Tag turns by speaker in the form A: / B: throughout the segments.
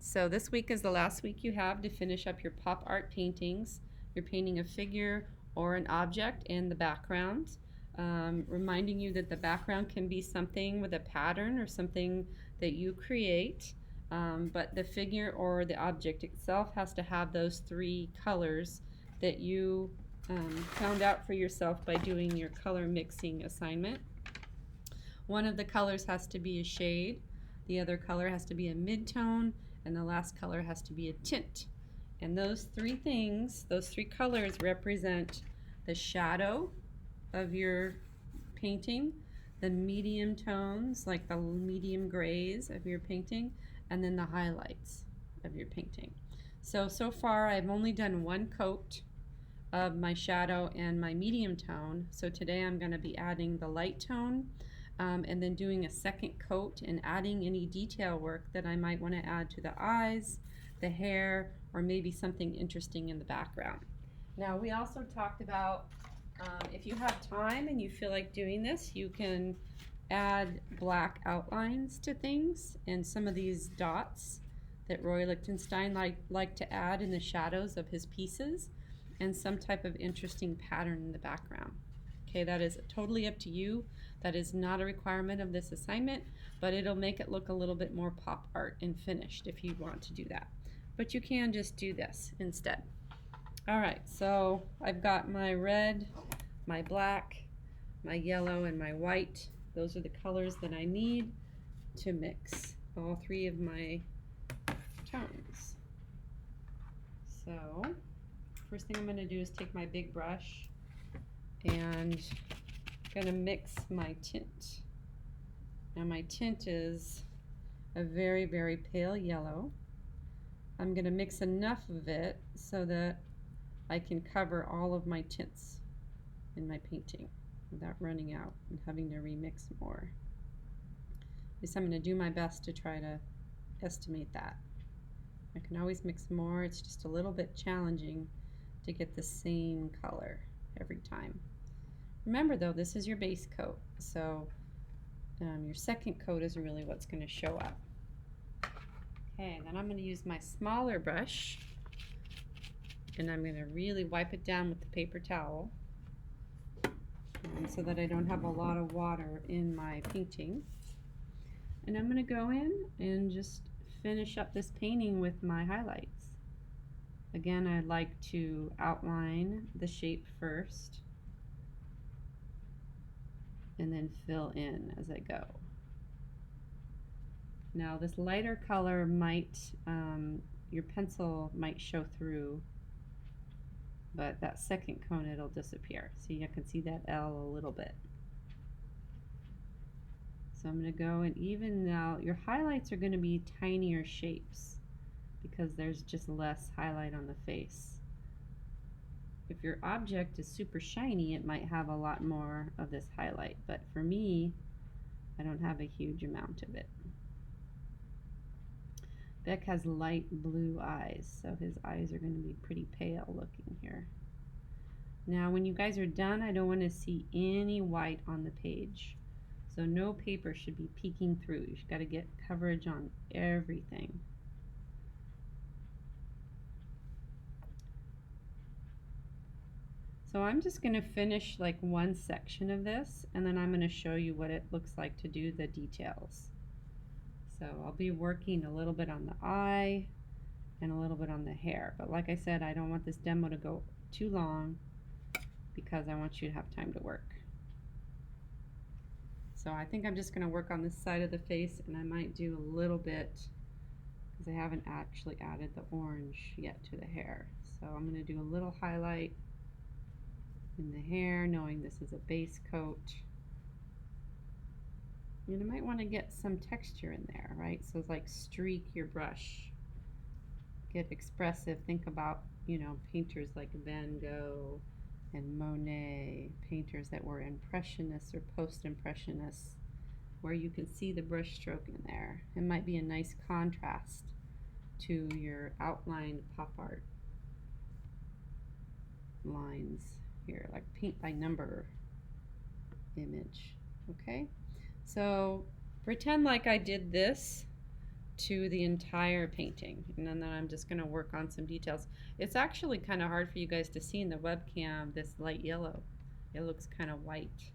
A: So this week is the last week you have to finish up your pop art paintings. You're painting a figure or an object in the background, reminding you that the background can be something with a pattern or something that you create, but the figure or the object itself has to have those three colors that you found out for yourself by doing your color mixing assignment. One of the colors has to be a shade, the other color has to be a mid-tone, and the last color has to be a tint. And those three things, those three colors represent the shadow of your painting, the medium tones, like the medium grays of your painting, and then the highlights of your painting. So far I've only done one coat of my shadow and my medium tone. So today I'm going to be adding the light tone and then doing a second coat and adding any detail work that I might want to add to the eyes, the hair, or maybe something interesting in the background. Now we also talked about if you have time and you feel like doing this, you can add black outlines to things, and some of these dots that Roy Lichtenstein liked to add in the shadows of his pieces, and some type of interesting pattern in the background. Okay, that is totally up to you. That is not a requirement of this assignment, but it'll make it look a little bit more pop art and finished if you want to do that. But you can just do this instead. All right, so I've got my red, my black, my yellow, and my white. Those are the colors that I need to mix all three of my tones. So first thing I'm going to do is take my big brush and I'm going to mix my tint. Now my tint is a very, very pale yellow. I'm going to mix enough of it so that I can cover all of my tints in my painting without running out and having to remix more. At least I'm going to do my best to try to estimate that. I can always mix more. It's just a little bit challenging to get the same color every time. Remember though, this is your base coat, so your second coat is really what's going to show up. Okay, then I'm going to use my smaller brush and I'm going to really wipe it down with the paper towel so that I don't have a lot of water in my painting. And I'm going to go in and just finish up this painting with my highlights. Again, I like to outline the shape first and then fill in as I go. Now this lighter color might, your pencil might show through, but that second cone it'll disappear. See, you can see that L a little bit. So I'm going to go and even now your highlights are going to be tinier shapes because there's just less highlight on the face. If your object is super shiny, it might have a lot more of this highlight, but for me, I don't have a huge amount of it. Beck has light blue eyes, so his eyes are going to be pretty pale looking here. Now when you guys are done, I don't want to see any white on the page. So no paper should be peeking through. You've got to get coverage on everything. So I'm just going to finish like one section of this, and then I'm going to show you what it looks like to do the details. So I'll be working a little bit on the eye and a little bit on the hair. But like I said, I don't want this demo to go too long because I want you to have time to work. So I think I'm just going to work on this side of the face, and I might do a little bit because I haven't actually added the orange yet to the hair. So I'm going to do a little highlight in the hair, knowing this is a base coat. And you might want to get some texture in there, right? So it's like streak your brush. Get expressive. Think about, you know, painters like Van Gogh and Monet, painters that were impressionists or post-impressionists, where you can see the brush stroke in there. It might be a nice contrast to your outlined pop art lines here, like paint by number image. Okay, so pretend like I did this to the entire painting, and then I'm just going to work on some details. It's actually kind of hard for you guys to see in the webcam, this light yellow. It looks kind of white.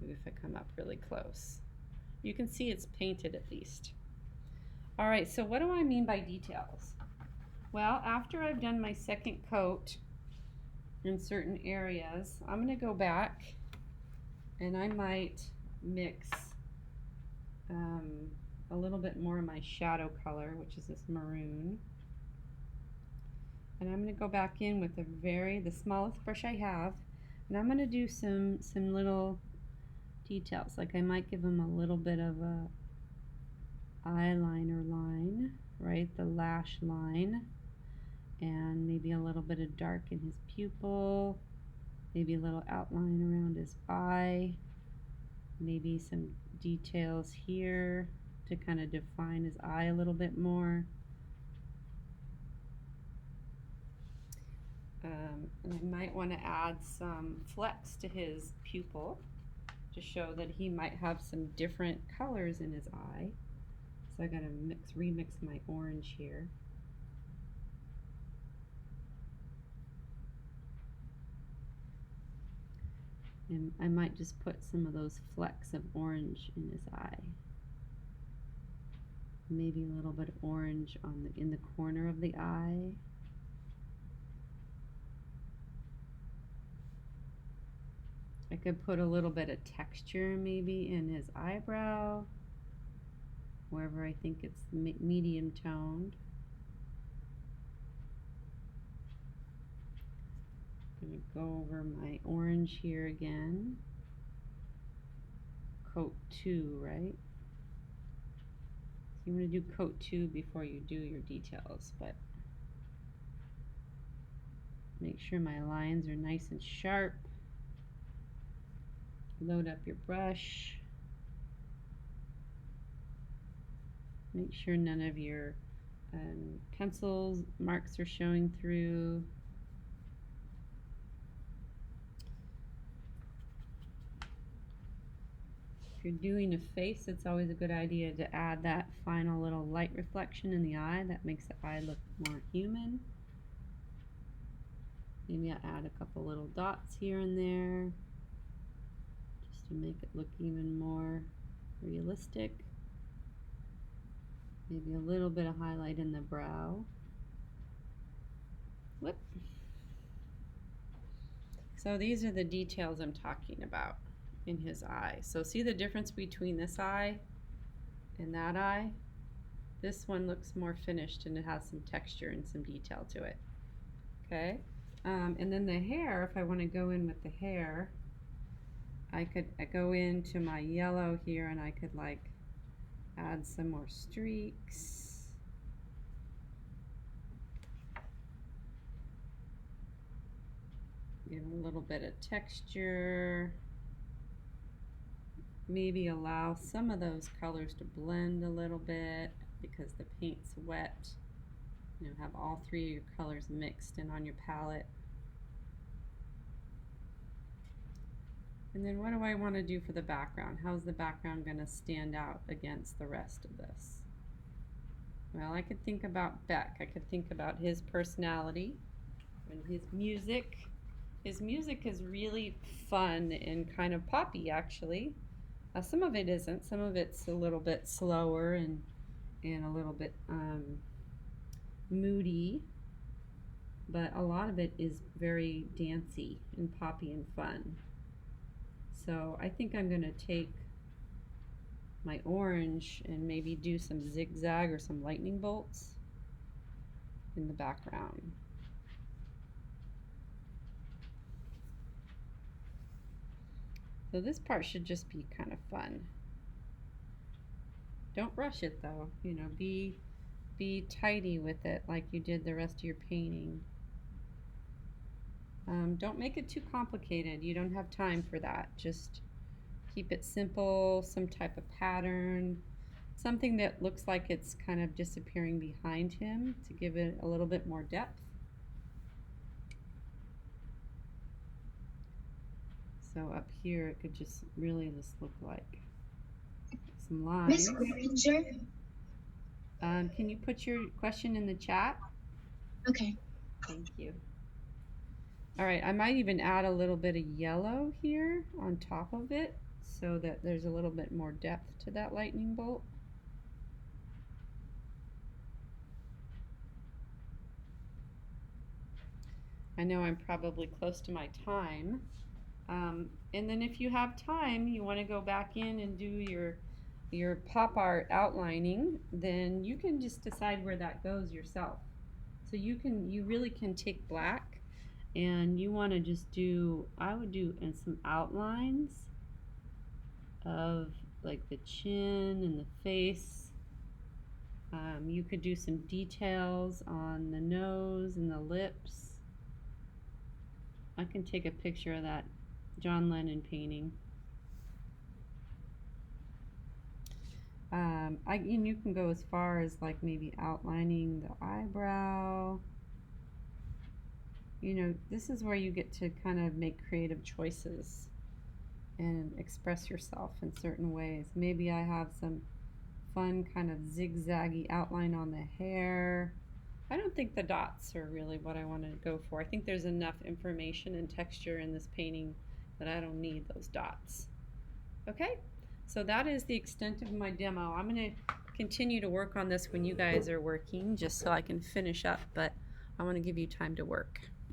A: Maybe if I come up really close. You can see it's painted at least. All right, so what do I mean by details? Well, after I've done my second coat in certain areas, I'm going to go back and I might mix a little bit more of my shadow color, which is this maroon. And I'm going to go back in with the smallest brush I have, and I'm going to do some little details. Like I might give him a little bit of a eyeliner line, right? The lash line, and maybe a little bit of dark in his pupil, maybe a little outline around his eye, maybe some details here to kind of define his eye a little bit more. And I might want to add some flecks to his pupil to show that he might have some different colors in his eye. So I gotta remix my orange here. And I might just put some of those flecks of orange in his eye. Maybe a little bit of orange in the corner of the eye. I could put a little bit of texture maybe in his eyebrow, wherever I think it's medium toned. I'm going to go over my orange here again. Coat 2, right? So you want to do coat 2 before you do your details, but make sure my lines are nice and sharp. Load up your brush. Make sure none of your pencil marks are showing through. If you're doing a face, it's always a good idea to add that final little light reflection in the eye. That makes the eye look more human. Maybe I'll add a couple little dots here and there just to make it look even more realistic. Maybe a little bit of highlight in the brow. Whoop. So these are the details I'm talking about in his eye. So see the difference between this eye and that eye? This one looks more finished and it has some texture and some detail to it. Okay, and then the hair, if I want to go in with the hair, I go into my yellow here and I could like add some more streaks. Give a little bit of texture. Maybe allow some of those colors to blend a little bit because the paint's wet. You know, have all three of your colors mixed in on your palette. And then what do I want to do for the background? How's the background going to stand out against the rest of this? Well, I could think about Beck. I could think about his personality and his music. His music is really fun and kind of poppy, actually. Some of it isn't. Some of it's a little bit slower and a little bit moody. But a lot of it is very dancey and poppy and fun. So I think I'm going to take my orange and maybe do some zigzag or some lightning bolts in the background. So this part should just be kind of fun. Don't rush it though, you know, be tidy with it like you did the rest of your painting. Don't make it too complicated. You don't have time for that. Just keep it simple, some type of pattern, something that looks like it's kind of disappearing behind him to give it a little bit more depth. So up here it could just really just look like some lines.
B: Miss Granger?
A: Can you put your question in the chat?
B: Okay.
A: Thank you. All right, I might even add a little bit of yellow here on top of it so that there's a little bit more depth to that lightning bolt. I know I'm probably close to my time. And then if you have time, you want to go back in and do your pop art outlining, then you can just decide where that goes yourself. So you really can take black and you want to just do, I would do in some outlines of like the chin and the face. You could do some details on the nose and the lips. I can take a picture of that John Lennon painting. And you can go as far as like maybe outlining the eyebrow. You know, this is where you get to kind of make creative choices and express yourself in certain ways. Maybe I have some fun kind of zigzaggy outline on the hair. I don't think the dots are really what I want to go for. I think there's enough information and texture in this painting that I don't need those dots. Okay, so that is the extent of my demo. I'm going to continue to work on this when you guys are working just so I can finish up, but I want to give you time to work.